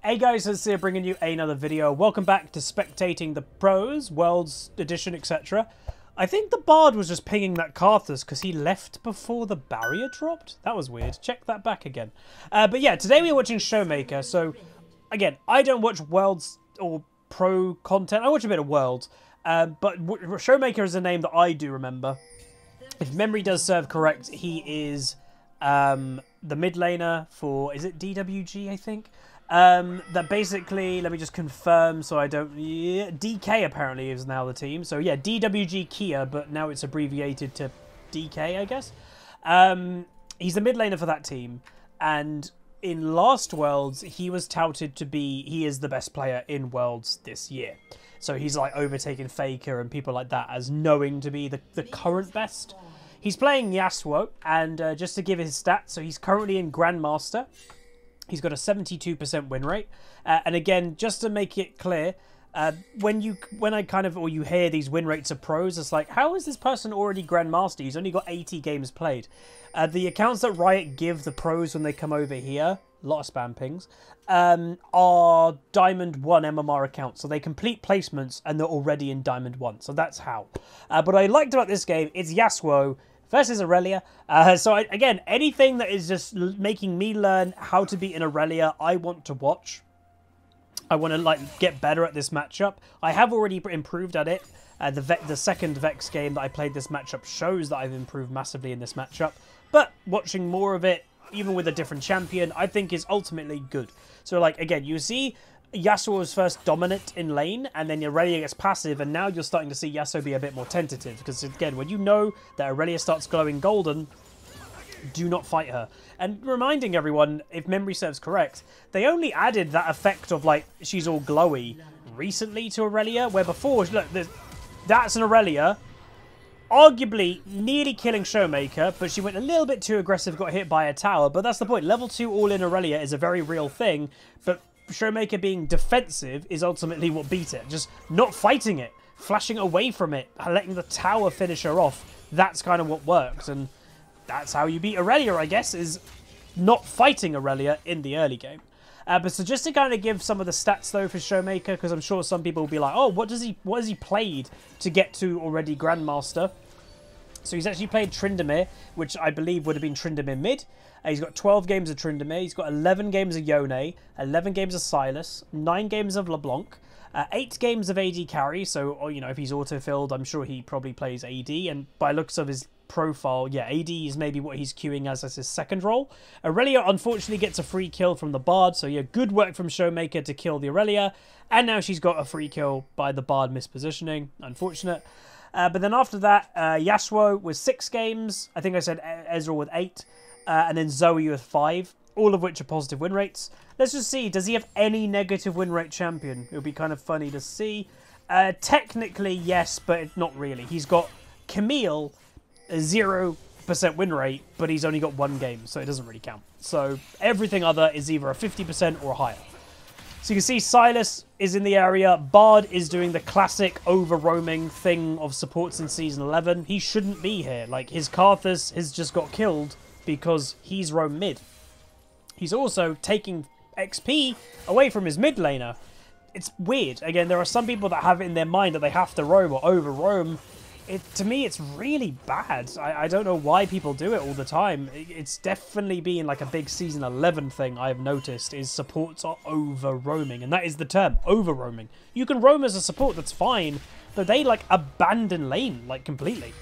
Hey guys, it's here bringing you another video. Welcome back to Spectating the Pros, Worlds Edition, etc. I think the Bard was just pinging that Karthus because he left before the barrier dropped. That was weird. Check that back again. But yeah, today we're watching ShowMaker. So, again, I don't watch Worlds or Pro content. I watch a bit of Worlds. But ShowMaker is a name that I do remember. If memory does serve correct, he is the mid laner for, is it DWG, I think? That basically, let me just confirm so I don't, yeah, DK apparently is now the team. So yeah, DWG Kia, but now it's abbreviated to DK, I guess. He's the mid laner for that team. And in last Worlds, he was touted to be, he is the best player in Worlds this year. So he's like overtaken Faker and people like that as knowing to be the current best. He's playing Yasuo, and just to give his stats, so he's currently in Grandmaster. He's got a 72% win rate. And again, just to make it clear, when you hear these win rates of pros, it's like, how is this person already Grandmaster? He's only got 80 games played. The accounts that Riot give the pros when they come over here, a lot of spam pings, are Diamond 1 MMR accounts. So they complete placements and they're already in Diamond 1. So that's how. But what I liked about this game, it's Yasuo versus Aurelia. Again, anything that is just making me learn how to beat an Aurelia, I want to watch. I want to get better at this matchup. I have already improved at it. The second Vex game that I played this matchup shows that I've improved massively in this matchup. But watching more of it, even with a different champion, I think is ultimately good. So again, you see Yasuo was first dominant in lane, and then Aurelia gets passive, and now you're starting to see Yasuo be a bit more tentative, because again, when you know that Aurelia starts glowing golden, do not fight her. And reminding everyone, if memory serves correct, they only added that effect of she's all glowy recently to Aurelia, where before, look, that's an Aurelia, arguably nearly killing ShowMaker, but she went a little bit too aggressive, got hit by a tower, but that's the point. Level 2 all-in Aurelia is a very real thing, but ShowMaker being defensive is ultimately what beat it. Just not fighting it, flashing away from it, letting the tower finish her off. That's kind of what works, and that's how you beat Aurelia, I guess, is not fighting Aurelia in the early game. But so just to kind of give some of the stats though for ShowMaker, because I'm sure some people will be like, oh, what has he played to get to already Grandmaster? So he's actually played Tryndamere, which I believe would have been Tryndamere mid. He's got 12 games of Tryndamere. He's got 11 games of Yone, 11 games of Silas, 9 games of LeBlanc, 8 games of AD carry. So, you know, if he's auto-filled, I'm sure he probably plays AD. And by looks of his profile, yeah, AD is maybe what he's queuing as his second role. Aurelia, unfortunately, gets a free kill from the Bard. So, yeah, good work from ShowMaker to kill the Aurelia. And now she's got a free kill by the Bard mispositioning. Unfortunate. But then after that, Yasuo with 6 games. I think I said Ezreal with 8. And then Zoe with 5. All of which are positive win rates. Let's just see. Does he have any negative win rate champion? It would be kind of funny to see. Technically, yes, but not really. He's got Camille, a 0% win rate, but he's only got 1 game, so it doesn't really count. So everything other is either a 50% or higher. So you can see Silas is in the area. Bard is doing the classic over-roaming thing of supports in Season 11. He shouldn't be here. His Karthus has just got killed because he's roam mid. He's also taking XP away from his mid laner. It's weird. Again, there are some people that have it in their mind that they have to roam or over-roam. To me, it's really bad. I don't know why people do it all the time. It's definitely been a big Season 11 thing I've noticed, is supports are over-roaming. And that is the term, over-roaming. You can roam as a support, that's fine, but they abandon lane, completely.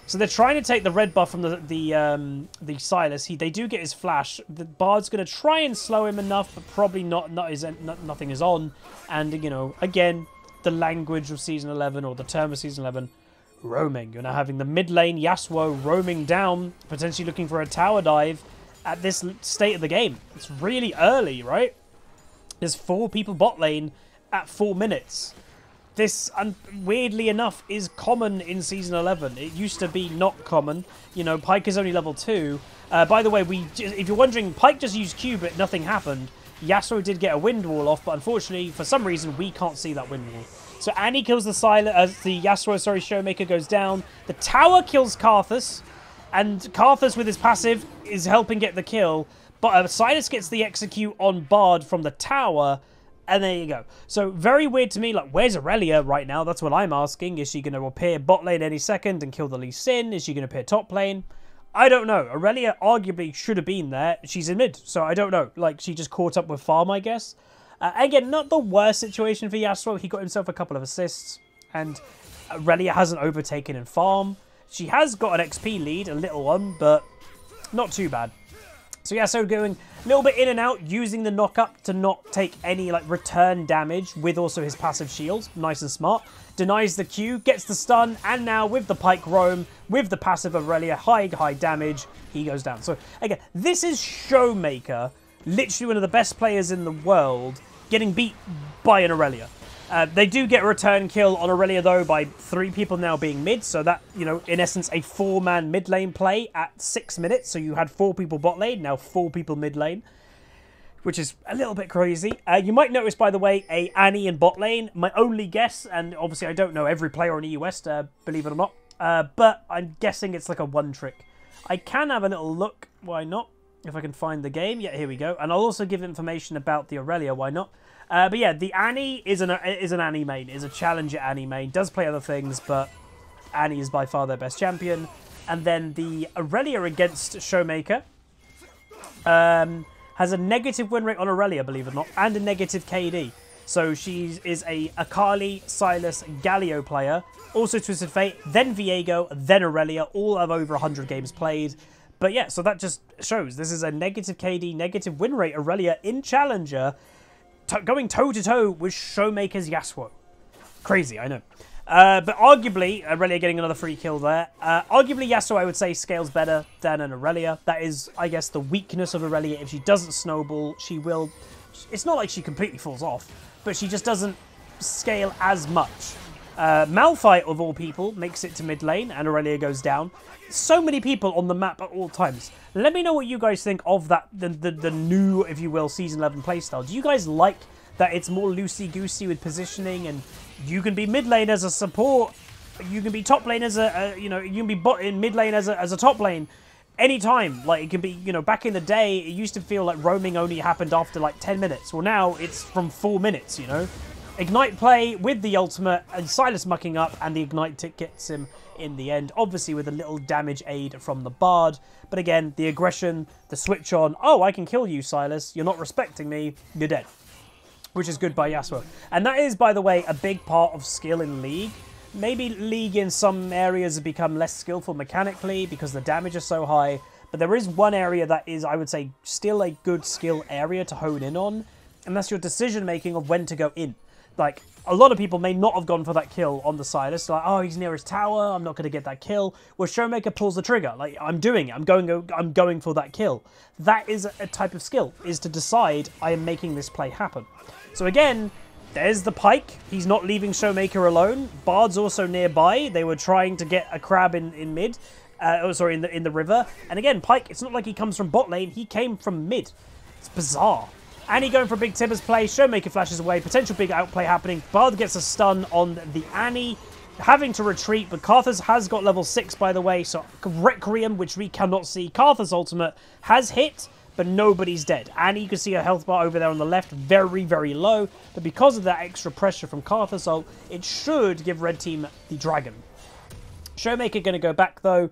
So they're trying to take the red buff from the Silas. They do get his flash. The Bard's going to try and slow him enough, but probably nothing is on. And, you know, again, the language of Season 11, or the term of Season 11, roaming. You're now having the mid lane Yasuo roaming down, potentially looking for a tower dive at this state of the game. It's really early, right? There's 4 people bot lane at 4 minutes. This, weirdly enough, is common in Season 11. It used to be not common. You know, Pyke is only level 2. By the way, if you're wondering, Pyke just used Q, but nothing happened. Yasuo did get a wind wall off, but unfortunately, for some reason, we can't see that wind wall. So Annie kills the Yasuo, sorry, ShowMaker goes down. The tower kills Karthus, and Karthus with his passive is helping get the kill. But Silas gets the execute on Bard from the tower, and there you go. So very weird to me, like, where's Aurelia right now? That's what I'm asking. Is she going to appear bot lane any second and kill the Lee Sin? Is she going to appear top lane? I don't know. Aurelia arguably should have been there. She's in mid, so I don't know. Like, she just caught up with farm, I guess. Again, not the worst situation for Yasuo. He got himself a couple of assists, and Aurelia hasn't overtaken in farm. She has got an XP lead, a little one, but not too bad. So Yasuo going a little bit in and out, using the knock-up to not take any like return damage with also his passive shield. Nice and smart. Denies the Q, gets the stun, and now with the Pike Roam, with the passive Aurelia, high damage, he goes down. So again, this is ShowMaker, literally one of the best players in the world, getting beat by an Aurelia. They do get a return kill on Aurelia, though, by 3 people now being mid. So that, you know, in essence, a 4-man mid lane play at 6 minutes. So you had 4 people bot lane, now 4 people mid lane, which is a little bit crazy. You might notice, by the way, a Annie in bot lane. My only guess, and obviously I don't know every player in the US, believe it or not, but I'm guessing it's like a one trick. I can have a little look, why not? If I can find the game. Yeah, here we go. And I'll also give information about the Aurelia, why not? But yeah, the Annie is an Annie main, is a challenger Annie main. Does play other things, but Annie is by far their best champion. And then the Aurelia against ShowMaker has a negative win rate on Aurelia, believe it or not, and a negative KD. So she is a Akali, Silas, Galio player. Also Twisted Fate, then Viego, then Aurelia, all have over 100 games played. But yeah, so that just shows this is a negative KD, negative win rate Aurelia in challenger, going toe-to-toe with SHOWMAKERS YASUO. Crazy, I know. But arguably, Aurelia getting another free kill there. Arguably, Yasuo, I would say, scales better than an Aurelia. That is, I guess, the weakness of Aurelia. If she doesn't snowball, she will... It's not like she completely falls off, but she just doesn't scale as much. Malphite, of all people, makes it to mid lane, and Aurelia goes down. So many people on the map at all times. Let me know what you guys think of that, the new, if you will, Season 11 playstyle. Do you guys like that it's more loosey-goosey with positioning, and you can be mid lane as a support, you can be top lane as you know, you can be bot in mid lane as a top lane anytime. Like, it can be, you know, back in the day, it used to feel like roaming only happened after like 10 minutes. Well, now it's from 4 minutes, you know. Ignite play with the ultimate, and Silas mucking up, and the Ignite tick gets him in the end, obviously with a little damage aid from the Bard. But again, the aggression, the switch on, oh, I can kill you, Silas, you're not respecting me, you're dead. Which is good by Yasuo. And that is, by the way, a big part of skill in League. Maybe League in some areas have become less skillful mechanically because the damage is so high, but there is one area that is, I would say, still a good skill area to hone in on, and that's your decision making of when to go in. Like, a lot of people may not have gone for that kill on the Silas. Like, oh, he's near his tower, I'm not going to get that kill. Where ShowMaker pulls the trigger. Like, I'm doing it. I'm going for that kill. That is a type of skill, is to decide I am making this play happen. So again, there's the Pike. He's not leaving ShowMaker alone. Bard's also nearby. They were trying to get a crab in mid. In the river. And again, Pike, it's not like he comes from bot lane. He came from mid. It's bizarre. Annie going for a big Tibbers play. ShowMaker flashes away. Potential big outplay happening. Bard gets a stun on the Annie. Having to retreat, but Karthus has got level 6, by the way. So Requiem, which we cannot see. Karthus ultimate has hit, but nobody's dead. Annie, you can see her health bar over there on the left. Very, very low. But because of that extra pressure from Karthus ult, it should give Red Team the dragon. ShowMaker going to go back, though.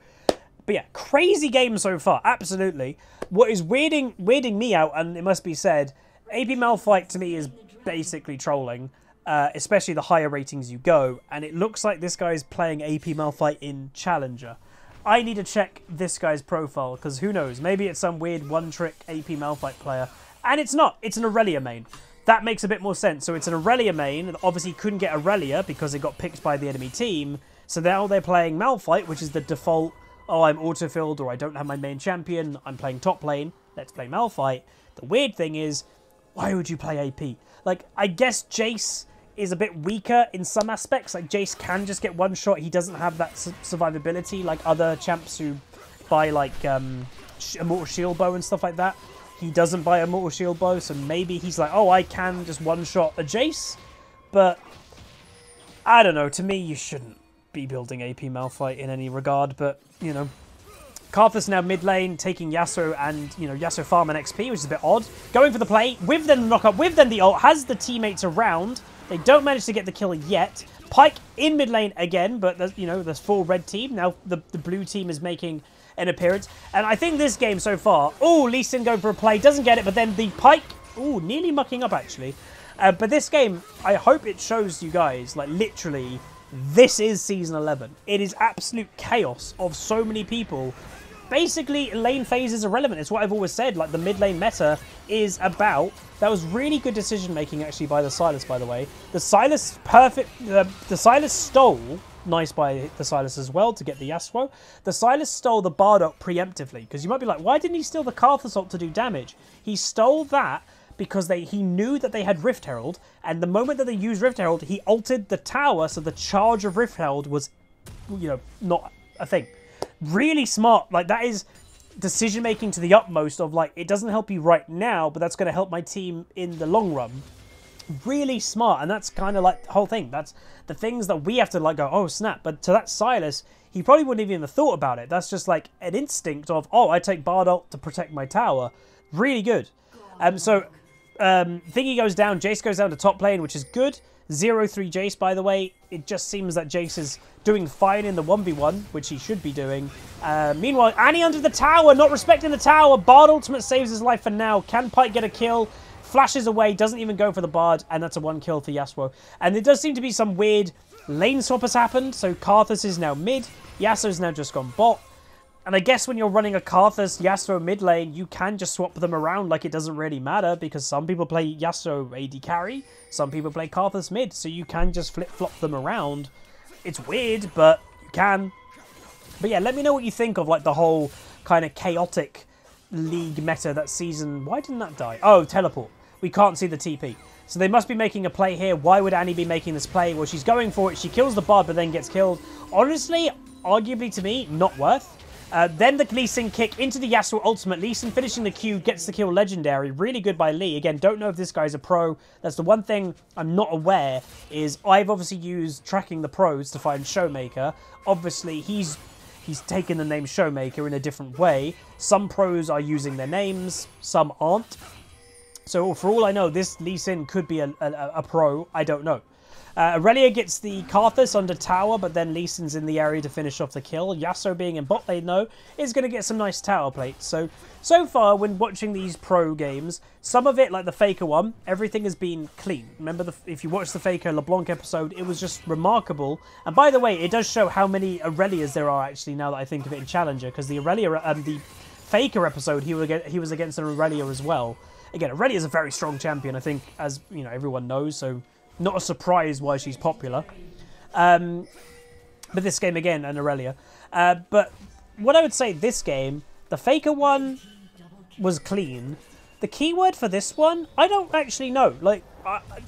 But yeah, crazy game so far. Absolutely. What is weirding me out, and it must be said, AP Malphite to me is basically trolling, especially the higher ratings you go, and it looks like this guy is playing AP Malphite in Challenger. I need to check this guy's profile, because who knows, maybe it's some weird one-trick AP Malphite player, and it's not, it's an Aurelia main. That makes a bit more sense. So it's an Aurelia main that obviously couldn't get Aurelia because it got picked by the enemy team, so now they're playing Malphite, which is the default, oh, I'm autofilled, or I don't have my main champion, I'm playing top lane, let's play Malphite. The weird thing is, why would you play AP? Like, I guess Jace is a bit weaker in some aspects. Like, Jace can just get one shot. He doesn't have that survivability like other champs who buy, like, Immortal Shield Bow and stuff like that. He doesn't buy Immortal Shield Bow, so maybe he's like, oh, I can just one-shot a Jace. But, I don't know. To me, you shouldn't be building AP Malphite in any regard, but, you know, Karthus now mid lane, taking Yasuo and, you know, Yasuo farm and XP, which is a bit odd. Going for the play, with then the knock-up, with then the ult, has the teammates around. They don't manage to get the kill yet. Pyke in mid lane again, but, there's, you know, there's full red team. Now the blue team is making an appearance. And I think this game so far, oh, Lee Sin going for a play, doesn't get it, but then the Pyke, oh, nearly mucking up actually. But this game, I hope it shows you guys, like, literally, this is Season 11. It is absolute chaos of so many people. Basically, lane phase is irrelevant. It's what I've always said. Like, the mid lane meta is about... That was really good decision-making, actually, by the Sylas, by the way. The Sylas, perfect... the Sylas stole... Nice by the Sylas as well to get the Yasuo. The Sylas stole the Bard ult preemptively. Because you might be like, why didn't he steal the Karthus ult to do damage? He stole that because he knew that they had Rift Herald, and the moment that they used Rift Herald, he altered the tower so the charge of Rift Herald was, you know, not a thing. Really smart. Like, that is decision making to the utmost of, like, it doesn't help you right now, but that's going to help my team in the long run. Really smart, and that's kind of like the whole thing. That's the things that we have to, like, go, oh snap. But to that Sylas, he probably wouldn't even have thought about it. That's just like an instinct of, oh, I take Bard ult to protect my tower. Really good. Thingy goes down, Jace goes down to top lane, which is good. 0-3 Jace, by the way. It just seems that Jace is doing fine in the 1v1, which he should be doing. Meanwhile, Annie under the tower, not respecting the tower. Bard ultimate saves his life for now. Can Pyke get a kill? Flashes away, doesn't even go for the Bard, and that's a 1 kill for Yasuo. And there does seem to be some weird lane swap has happened. So Karthus is now mid. Yasuo's now just gone bot. And I guess when you're running a Karthus Yasuo mid lane, you can just swap them around like it doesn't really matter, because some people play Yasuo AD carry, some people play Karthus mid, so you can just flip-flop them around. It's weird, but you can. But yeah, let me know what you think of, like, the whole kind of chaotic league meta that season. Why didn't that die? Oh, teleport. We can't see the TP. So they must be making a play here. Why would Annie be making this play? Well, she's going for it. She kills the Bard, but then gets killed. Honestly, arguably to me, not worth. Then the Lee Sin kick into the Yasuo ultimate. Lee Sin finishing the Q, gets the kill legendary. Really good by Lee. Again, don't know if this guy's a pro. That's the one thing I'm not aware is I've obviously used tracking the pros to find ShowMaker. Obviously, he's taken the name ShowMaker in a different way. Some pros are using their names, some aren't. So for all I know, this Lee Sin could be a pro. I don't know. Aurelia gets the Karthus under tower, but then Lee Sin's in the area to finish off the kill. Yasuo being in bot lane, though, is going to get some nice tower plates. So far, when watching these pro games, some of it, like the Faker one, everything has been clean. Remember, if you watch the Faker LeBlanc episode, it was just remarkable. And by the way, it does show how many Aurelias there are, actually, now that I think of it in Challenger, because the Aurelia, the Faker episode, he was against an Aurelia as well. Again, Aurelia is a very strong champion, I think, as you know, everyone knows, so not a surprise why she's popular. But this game, again, an Aurelia. But what I would say, this game, the Faker one was clean. The keyword for this one, I don't actually know. Like,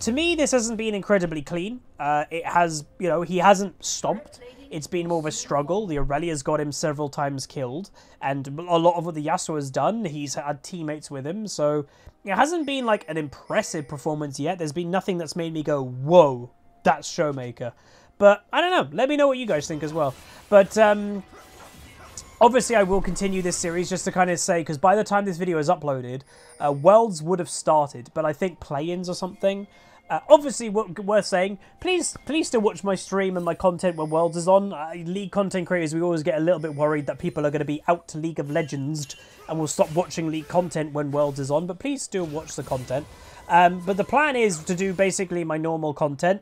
to me, this hasn't been incredibly clean. It has, you know, he hasn't stomped. It's been more of a struggle. The Aurelia's got him several times killed. And a lot of what the Yasuo has done, he's had teammates with him. So it hasn't been like an impressive performance yet. There's been nothing that's made me go, whoa, that's ShowMaker. But I don't know. Let me know what you guys think as well. But obviously I will continue this series just to kind of say, because by the time this video is uploaded, Worlds would have started. But I think play-ins or something. Obviously, worth saying, please still watch my stream and my content when Worlds is on. League content creators, we always get a little bit worried that people are going to be out to League of Legends and will stop watching League content when Worlds is on, but please still watch the content. But the plan is to do basically my normal content,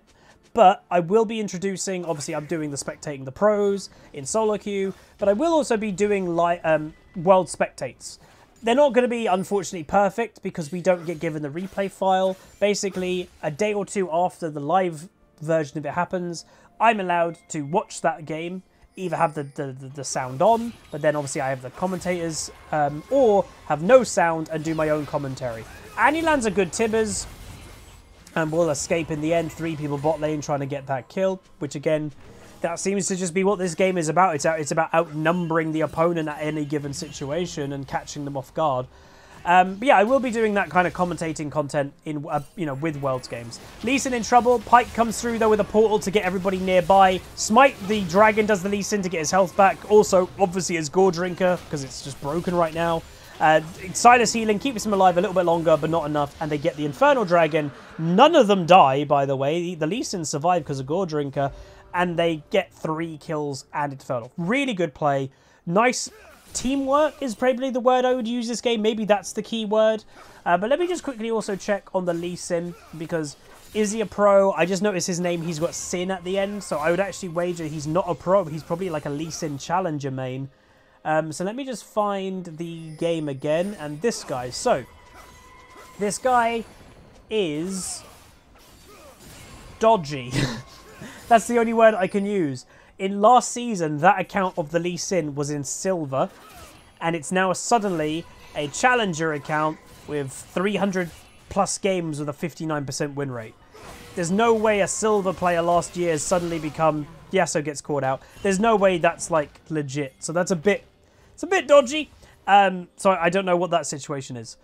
but I will be introducing, obviously I'm doing the Spectating the Pros in solo queue, but I will also be doing World Spectates. They're not going to be, unfortunately, perfect because we don't get given the replay file. Basically, a day or two after the live version of it happens, I'm allowed to watch that game, either have the sound on, but then obviously I have the commentators, or have no sound and do my own commentary. Annie lands a good Tibbers, and will escape in the end. 3 people bot lane trying to get that kill, which again, that seems to just be what this game is about. It's about outnumbering the opponent at any given situation and catching them off guard. But yeah, I will be doing that kind of commentating content in, with Worlds games. Lee Sin in trouble. Pyke comes through though with a portal to get everybody nearby. Smite the dragon does the Lee Sin to get his health back. Also, obviously, his Gore Drinker because it's just broken right now. Silas healing keeps him alive a little bit longer, but not enough. And they get the Infernal Dragon. None of them die, by the way. The Lee Sin survive because of Gore Drinker. And they get 3 kills and Infernal. Really good play. Nice teamwork is probably the word I would use this game. Maybe that's the key word. But let me just quickly also check on the Lee Sin, because is he a pro? I just noticed his name, he's got Sin at the end, so I would actually wager he's not a pro. He's probably like a Lee Sin challenger main. So let me just find the game again, and this guy. So, this guy is dodgy. That's the only word I can use. In last season, that account of the Lee Sin was in silver, and it's now suddenly a challenger account with 300 plus games with a 59% win rate. There's no way a silver player last year has suddenly become Yasuo gets caught out. There's no way that's like legit. So that's a bit dodgy. So I don't know what that situation is.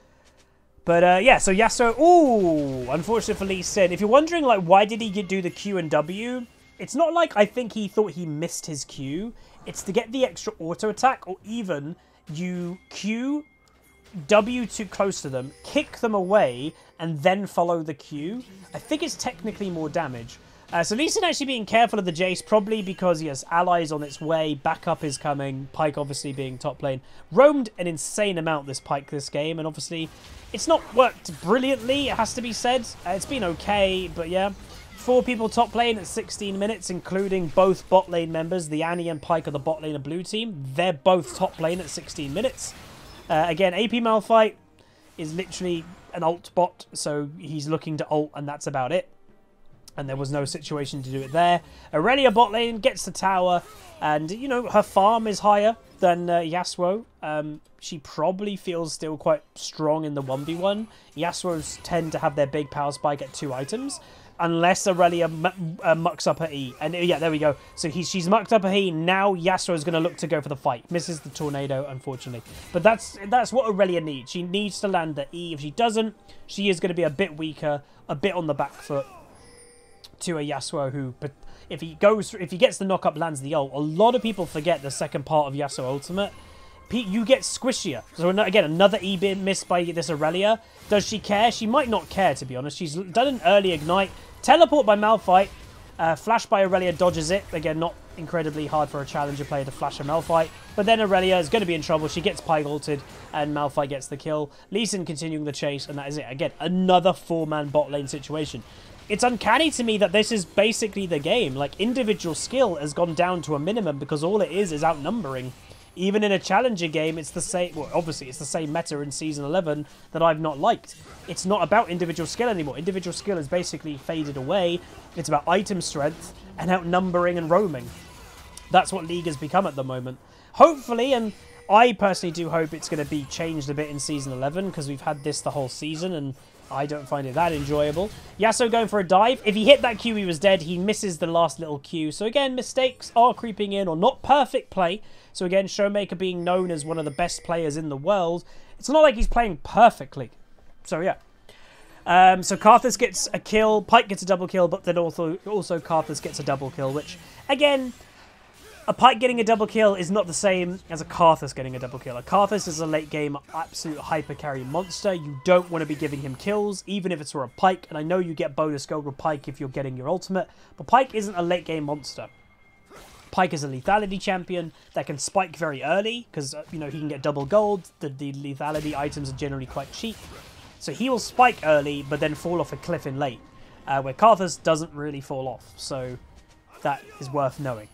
But yeah, so Yasuo, ooh, unfortunate for Lee Sin. If you're wondering like why did he do the Q and W? It's not like I think he thought he missed his Q. It's to get the extra auto attack, or even you Q, W too close to them, kick them away, and then follow the Q. I think it's technically more damage. So Lee Sin actually being careful of the Jace, probably because he has allies on its way, backup is coming, Pyke obviously being top lane. Roamed an insane amount this Pyke this game, and obviously it's not worked brilliantly, it has to be said. It's been okay, but yeah. 4 people top lane at 16 minutes, including both bot lane members. The Annie and Pyke are the bot lane of blue team. They're both top lane at 16 minutes. Again, AP Malphite is literally an ult bot, so he's looking to ult, and that's about it. And there was no situation to do it there. Aurelia bot lane gets the tower, and, you know, her farm is higher than Yasuo. She probably feels still quite strong in the 1v1. Yasuo's tend to have their big power spike at 2 items. Unless Aurelia mucks up her E. And yeah, there we go. So she's mucked up her E. Now Yasuo's going to look to go for the fight. Misses the tornado, unfortunately. But that's what Aurelia needs. She needs to land the E. If she doesn't, she is going to be a bit weaker, a bit on the back foot to a Yasuo who, if he gets the knock up, lands the ult. A lot of people forget the second part of Yasuo ultimate. You get squishier. So again, another E being missed by this Aurelia. Does she care? She might not care, to be honest. She's done an early ignite. Teleport by Malphite. Flash by Aurelia dodges it. Again, not incredibly hard for a challenger player to flash a Malphite. But then Aurelia is going to be in trouble. She gets Pyke ulted, and Malphite gets the kill. Lee Sin continuing the chase, and that is it. Again, another 4-man bot lane situation. It's uncanny to me that this is basically the game. Like, individual skill has gone down to a minimum because all it is outnumbering. Even in a challenger game, it's the same. Well, obviously, it's the same meta in Season 11 that I've not liked. It's not about individual skill anymore. Individual skill has basically faded away. It's about item strength and outnumbering and roaming. That's what League has become at the moment. Hopefully, and I personally do hope it's going to be changed a bit in Season 11, because we've had this the whole season, and I don't find it that enjoyable. Yasuo going for a dive. If he hit that Q, he was dead. He misses the last little Q. So again, mistakes are creeping in, or not perfect play. So again, ShowMaker being known as one of the best players in the world, it's not like he's playing perfectly. So yeah. So Karthus gets a kill, Pyke gets a double kill, but then also Karthus gets a double kill, which, again, a Pyke getting a double kill is not the same as a Karthus getting a double kill. A Karthus is a late game absolute hyper carry monster. You don't want to be giving him kills, even if it's for a Pyke. And I know you get bonus gold with Pyke if you're getting your ultimate, but Pyke isn't a late game monster. Pyke is a lethality champion that can spike very early because, you know, he can get double gold. The lethality items are generally quite cheap. So he will spike early, but then fall off a cliff in late, where Karthus doesn't really fall off. So that is worth knowing.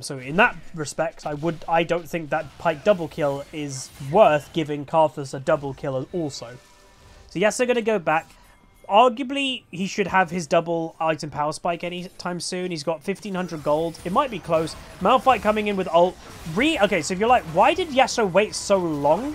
So in that respect, I don't think that Pyke double kill is worth giving Karthus a double kill also. So yes, they're going to go back. Arguably, he should have his double item power spike anytime soon. He's got 1,500 gold. It might be close. Malphite coming in with ult. Okay, so if you're like, why did Yasuo wait so long?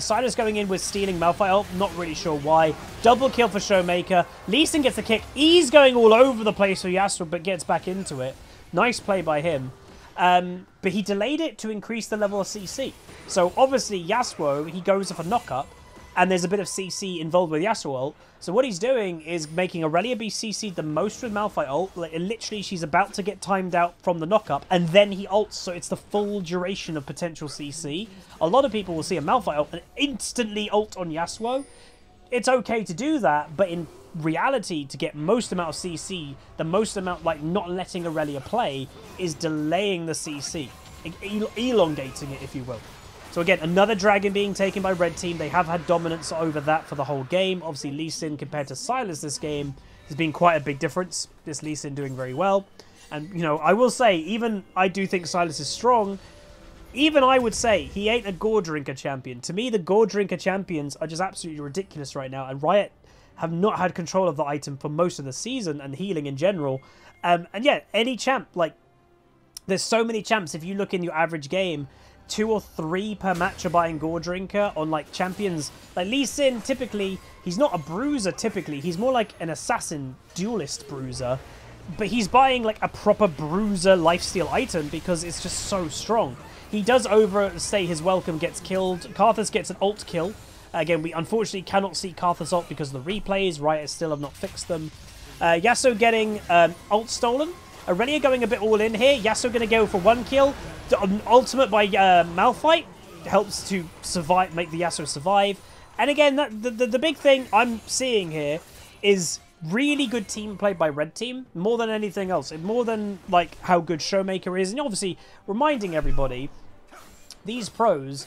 Silas going in with stealing Malphite ult. Not really sure why. Double kill for ShowMaker. Lee Sin gets the kick. He's going all over the place for Yasuo, but gets back into it. Nice play by him. But he delayed it to increase the level of CC. So obviously Yasuo, he goes for knock-up, and there's a bit of CC involved with Yasuo ult. So what he's doing is making Aurelia be CC'd the most with Malphite ult. Like, literally, she's about to get timed out from the knock-up, and then he ults, so it's the full duration of potential CC. A lot of people will see a Malphite ult and instantly ult on Yasuo. It's okay to do that, but in reality, to get most amount of CC, the most amount, like, not letting Aurelia play, is delaying the CC. Elongating it, if you will. So again, another dragon being taken by red team. They have had dominance over that for the whole game. Obviously, Lee Sin compared to Sylas this game has been quite a big difference. This Lee Sin doing very well. And, you know, I will say, even I do think Sylas is strong. Even I would say he ain't a Gore Drinker champion. To me, the Gore Drinker champions are just absolutely ridiculous right now. And Riot have not had control of the item for most of the season and healing in general. And yeah, any champ, like, there's so many champs. If you look in your average game, 2 or 3 per match are buying Gore Drinker on, like, champions. Like, Lee Sin, typically, he's not a bruiser, typically. He's more like an assassin, duelist bruiser. But he's buying, like, a proper bruiser lifesteal item because it's just so strong. He does overstay his welcome, gets killed. Karthus gets an ult kill. Again, we unfortunately cannot see Karthus ult because of the replays. Riot still have not fixed them. Yasuo getting ult stolen. Aurelia going a bit all in here. Yasuo going to go for 1 kill. Ultimate by Malphite helps to survive, make the Yasuo survive. And again, the big thing I'm seeing here is really good team play by red team, more than anything else. More than, like, how good ShowMaker is. And obviously, reminding everybody, these pros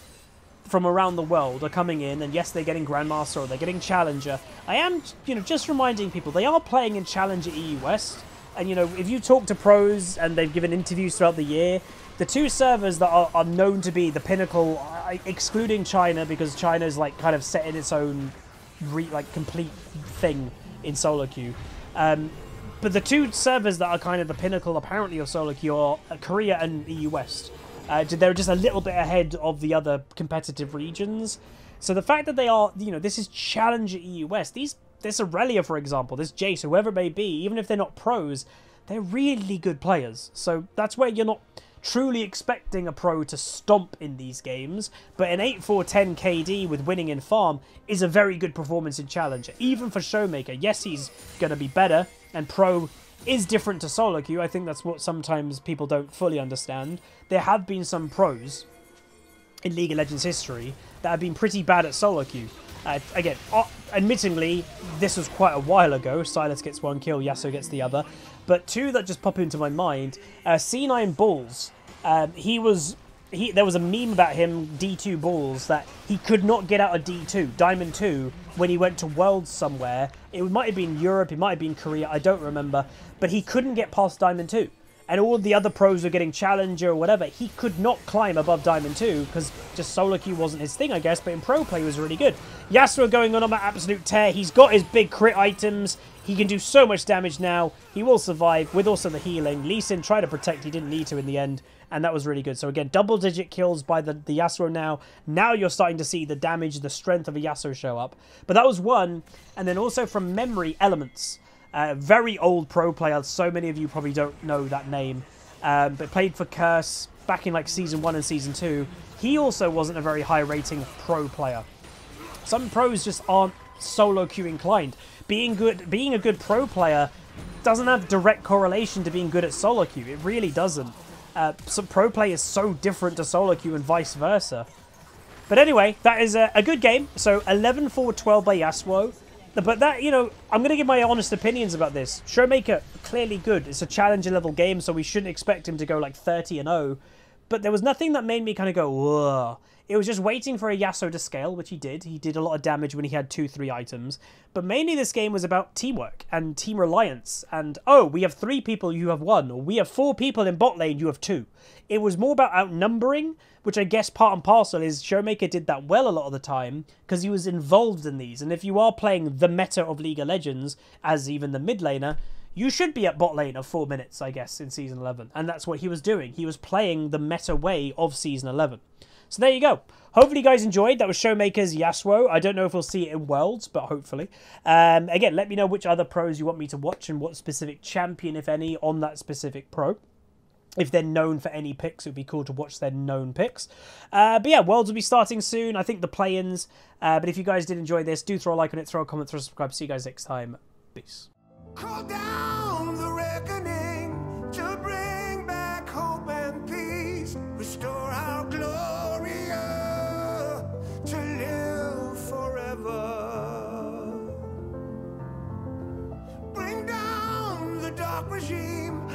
from around the world are coming in, and yes, they're getting Grandmaster or they're getting Challenger. I am, you know, just reminding people, they are playing in Challenger EU West. And, you know, if you talk to pros and they've given interviews throughout the year, the 2 servers that are known to be the pinnacle, excluding China, because China's, like, kind of set in its own, complete thing in solo queue. But the 2 servers that are kind of the pinnacle, apparently, of solo queue are Korea and EU West. They're just a little bit ahead of the other competitive regions. So the fact that they are, you know, this is Challenger EU West. This Aurelia, for example, this Jace, whoever it may be, even if they're not pros, they're really good players. So that's where you're not truly expecting a pro to stomp in these games. But an 8-4-10 KD with winning in farm is a very good performance in Challenger. Even for ShowMaker, yes, he's going to be better, and pro is different to solo queue. I think that's what sometimes people don't fully understand. There have been some pros in League of Legends history that have been pretty bad at solo queue. Again, admittingly, this was quite a while ago. Sylas gets 1 kill, Yasuo gets the other. But 2 that just pop into my mind. C9 Bulls. There was a meme about him, D2 Bulls, that he could not get out of D2, Diamond 2, when he went to Worlds somewhere. It might have been Europe, it might have been Korea, I don't remember. But he couldn't get past Diamond 2. And all the other pros were getting Challenger or whatever. He could not climb above Diamond 2 because just solo queue wasn't his thing, I guess. But in pro play, he was really good. Yasuo going on an absolute tear. He's got his big crit items. He can do so much damage now. He will survive with also the healing. Lee Sin tried to protect. He didn't need to in the end. And that was really good. So again, double-digit kills by the Yasuo now. Now you're starting to see the damage, the strength of a Yasuo show up. But that was one. And then also from memory, Elements. Very old pro player. So many of you probably don't know that name. But played for Curse back in like Season 1 and Season 2. He also wasn't a very high rating pro player. Some pros just aren't solo queue inclined. Being a good pro player doesn't have direct correlation to being good at solo queue. It really doesn't. Some pro play is so different to solo queue and vice versa. But anyway, that is a good game. So 11-4-12 by Yasuo. But that, you know, I'm going to give my honest opinions about this. ShowMaker, clearly good. It's a challenger level game, so we shouldn't expect him to go like 30-0. But there was nothing that made me kind of go, whoa. It was just waiting for a Yasuo to scale, which he did. He did a lot of damage when he had 2-3 items. But mainly this game was about teamwork and team reliance. And, oh, we have 3 people, you have 1. Or we have 4 people in bot lane, you have 2. It was more about outnumbering, which I guess part and parcel is ShowMaker did that well a lot of the time because he was involved in these. And if you are playing the meta of League of Legends as even the mid laner, you should be at bot lane of 4 minutes, I guess, in Season 11. And that's what he was doing. He was playing the meta way of Season 11. So there you go. Hopefully you guys enjoyed. That was SHOWMAKERS YASUO. I don't know if we'll see it in Worlds, but hopefully. Again, let me know which other pros you want me to watch and what specific champion, if any, on that specific pro. if they're known for any picks, it would be cool to watch their known picks. But yeah, Worlds will be starting soon. I think the play-ins. But if you guys did enjoy this, do throw a like on it, throw a comment, throw a subscribe. See you guys next time. Peace. Call down the reckoning to bring back hope and peace. Restore our glory to live forever. Bring down the dark regime.